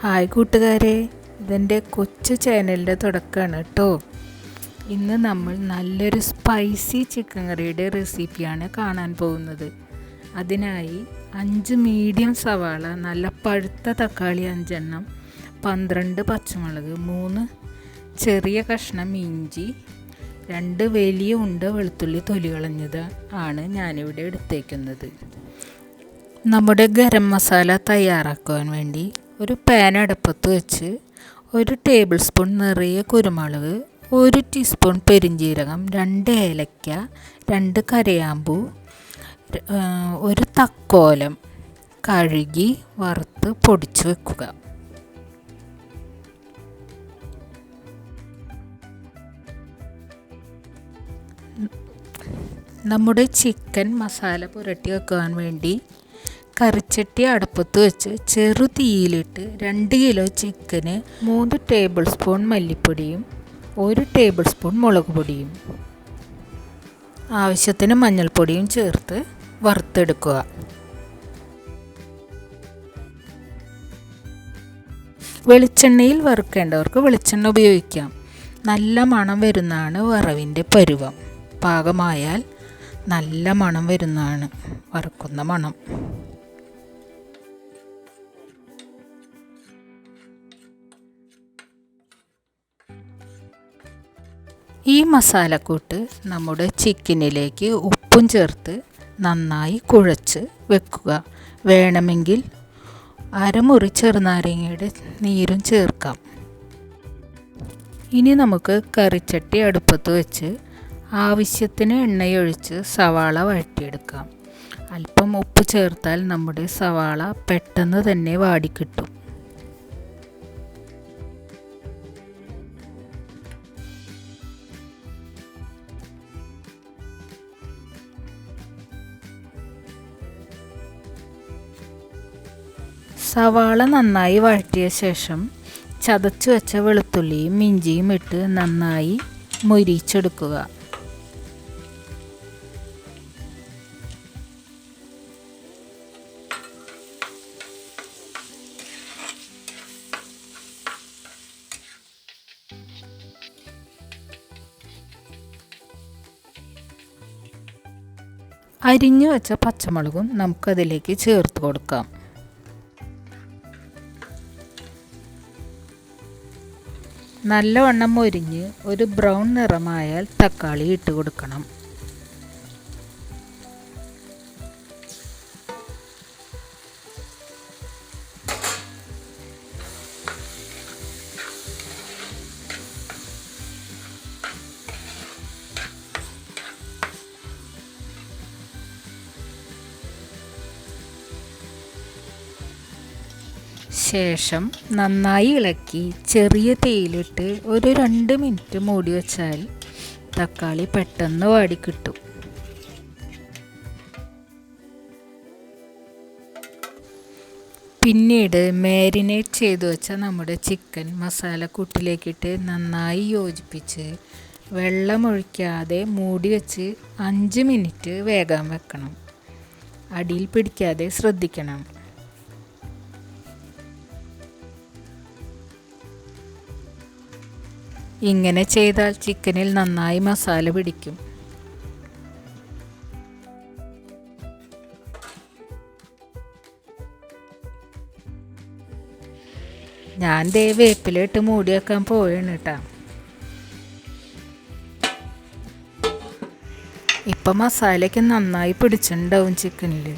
Hi കൂട്ടുകാരെ, ഇതെൻ്റെ കൊച്ചു ചാനലിൻ്റെ തുടക്കമാണ് കേട്ടോ. ഇന്ന് നമ്മൾ നല്ലൊരു സ്പൈസി ചിക്കൻ കറിയുടെ റെസിപ്പിയാണ് കാണാൻ പോകുന്നത്. അതിനായി 5 മീഡിയം സവാള, നല്ല പഴുത്ത തക്കാളി 5 എണ്ണം, 12 പച്ചമുളക്, 3 ചെറിയ കഷ്ണം ഇഞ്ചി, 2 വലിയ ഉണ്ട വെളുത്തുള്ളി തൊലി കളഞ്ഞത് ആണ് ഞാനിവിടെ എടുത്തേക്കുന്നത്. നമ്മുടെ ഗരം മസാല തയ്യാറാക്കുവാൻ വേണ്ടി ഒരു പാൻ അടുപ്പത്ത് വെച്ച് 1 ടേബിൾ സ്പൂൺ നിറയെ കുരുമുളക്, 1 ടീസ്പൂൺ പെരിഞ്ജീരകം, 2 ഏലക്ക, 2 കരയാമ്പൂ, 1 തക്കോലം കഴുകി വറുത്ത് പൊടിച്ച് വെക്കുക. നമ്മുടെ ചിക്കൻ മസാല പുരട്ടി വെക്കുവാൻ വേണ്ടി കറിച്ചട്ടി അടുപ്പത്ത് വെച്ച് ചെറു തീയിലിട്ട് 2 കിലോ ചിക്കന് 3 ടേബിൾ സ്പൂൺ മല്ലിപ്പൊടിയും 1 ടേബിൾ സ്പൂൺ മുളക് പൊടിയും ആവശ്യത്തിന് മഞ്ഞൾപ്പൊടിയും ചേർത്ത് വറുത്തെടുക്കുക. വെളിച്ചെണ്ണയിൽ വറുക്കേണ്ടവർക്ക് വെളിച്ചെണ്ണ ഉപയോഗിക്കാം. നല്ല മണം വരുന്നതാണ് വറവിൻ്റെ പരുവം. പാകമായാൽ നല്ല മണം വരുന്നതാണ് വറുക്കുന്ന മണം. ഈ മസാലക്കൂട്ട് നമ്മുടെ ചിക്കനിലേക്ക് ഉപ്പും ചേർത്ത് നന്നായി കുഴച്ച് വെക്കുക. വേണമെങ്കിൽ അരമുറി ചെറുനാരങ്ങയുടെ നീരും ചേർക്കാം. ഇനി നമുക്ക് കറിച്ചട്ടി അടുപ്പത്ത് വെച്ച് ആവശ്യത്തിന് എണ്ണയൊഴിച്ച് സവാള വഴറ്റിയെടുക്കാം. അല്പം ഉപ്പ് ചേർത്താൽ നമ്മുടെ സവാള പെട്ടെന്ന് തന്നെ വാടിക്കിട്ടും. സവാള നന്നായി വഴറ്റിയ ശേഷം ചതച്ച് വെച്ച വെളുത്തുള്ളിയും ഇഞ്ചിയും ഇട്ട് നന്നായി മൊരിച്ചെടുക്കുക. അരിഞ്ഞു വെച്ച പച്ചമുളകും നമുക്കതിലേക്ക് ചേർത്ത് കൊടുക്കാം. നല്ലവണ്ണം മൊരിഞ്ഞ് ഒരു ബ്രൗൺ നിറമായാൽ തക്കാളി ഇട്ട് കൊടുക്കണം. ശേഷം നന്നായി ഇളക്കി ചെറിയ തീയിലിട്ട് ഒരു 2 മിനിറ്റ് മൂടി വച്ചാൽ തക്കാളി പെട്ടെന്ന് വാടിക്കിട്ടും. പിന്നീട് മാരിനേറ്റ് ചെയ്തു വെച്ച നമ്മുടെ ചിക്കൻ മസാലക്കൂട്ടിലേക്കിട്ട് നന്നായി യോജിപ്പിച്ച് വെള്ളമൊഴിക്കാതെ മൂടി വെച്ച് 5 മിനിറ്റ് വേകാൻ വെക്കണം. അടിയിൽ പിടിക്കാതെ ശ്രദ്ധിക്കണം. ഇങ്ങനെ ചെയ്താൽ ചിക്കനിൽ നന്നായി മസാല പിടിക്കും. ഞാൻ വേപ്പിലിട്ട് മൂടി വെക്കാൻ പോയാണ് കേട്ടോ. ഇപ്പം മസാലയ്ക്ക് നന്നായി പിടിച്ചിട്ടുണ്ടാവും ചിക്കനിൽ.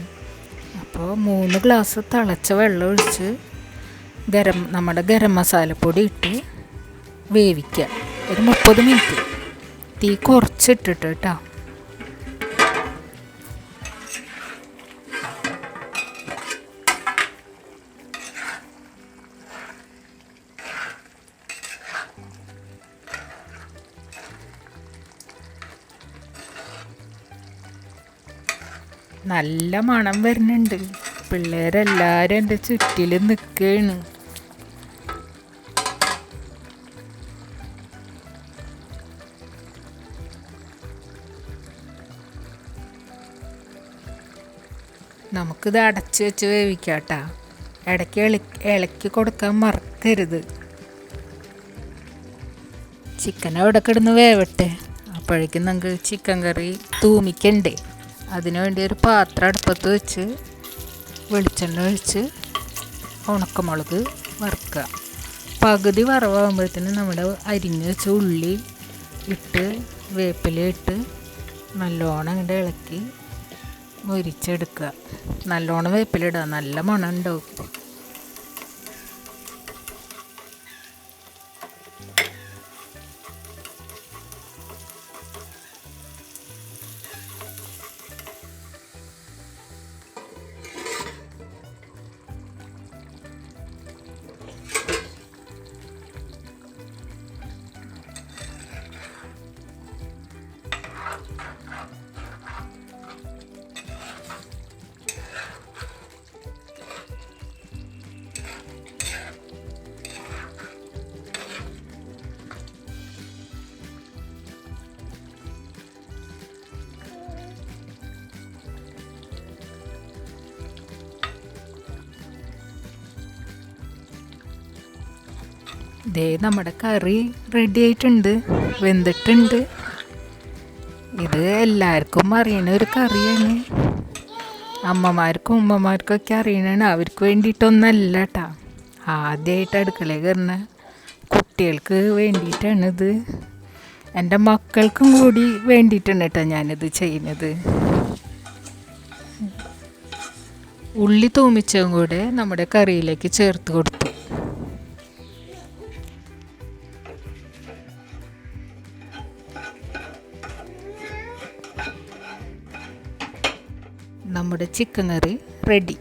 അപ്പോൾ 3 ഗ്ലാസ് തിളച്ച വെള്ളം ഒഴിച്ച് നമ്മുടെ ഗരം മസാലപ്പൊടി ഇട്ട് വേവിക്കുക. ഒരു 30 മിനിറ്റ് തീ കുറച്ചിട്ടിട്ട് കേട്ടോ. നല്ല മണം വരുന്നുണ്ട്. പിള്ളേരെല്ലാവരും എൻ്റെ ചുറ്റിൽ നിൽക്കുകയാണ്. നമുക്കിത് അടച്ച് വെച്ച് വേവിക്കാം കേട്ടോ. ഇടയ്ക്ക് ഇളക്കി കൊടുക്കാൻ മറക്കരുത്. ചിക്കൻ അവിടെ കിടന്ന് വേവട്ടെ. അപ്പോഴേക്കും നമുക്ക് ചിക്കൻ കറി തൂമിക്കണ്ടേ. അതിനു വേണ്ടി ഒരു പാത്രം അടുപ്പത്ത് വെച്ച് വെളിച്ചെണ്ണ ഒഴിച്ച് ഉണക്കമുളക് വറുക്കുക. പകുതി വറവാകുമ്പോഴത്തേന് നമ്മുടെ അരിഞ്ഞ് വെച്ച ഉള്ളി ഇട്ട് വേപ്പില ഇട്ട് നല്ലോണം അങ്ങോട്ട് ഇളക്കി മൊരിച്ചെടുക്കുക. നല്ലോണം വേപ്പില ഇടുക, നല്ല മണം ഉണ്ടാവും. ദേ നമ്മുടെ കറി റെഡി ആയിട്ടുണ്ട്, വെന്തിട്ടുണ്ട്. ഇത് എല്ലാവർക്കും അറിയണ ഒരു കറിയാണ്. അമ്മമാർക്കും ഉമ്മമാർക്കൊക്കെ അറിയണതാണ്. അവർക്ക് വേണ്ടിയിട്ടൊന്നല്ല കേട്ടോ. ആദ്യമായിട്ട് അടുക്കളയിൽ കയറുന്ന കുട്ടികൾക്ക് വേണ്ടിയിട്ടാണിത്. എൻ്റെ മക്കൾക്കും കൂടി വേണ്ടിയിട്ടാണ് കേട്ടോ ഞാനിത് ചെയ്യുന്നത്. ഉള്ളി തൂമിച്ചതും കൂടെ നമ്മുടെ കറിയിലേക്ക് ചേർത്ത് കൊടുത്തു. നമ്മുടെ ചിക്കൻ കറി റെഡി.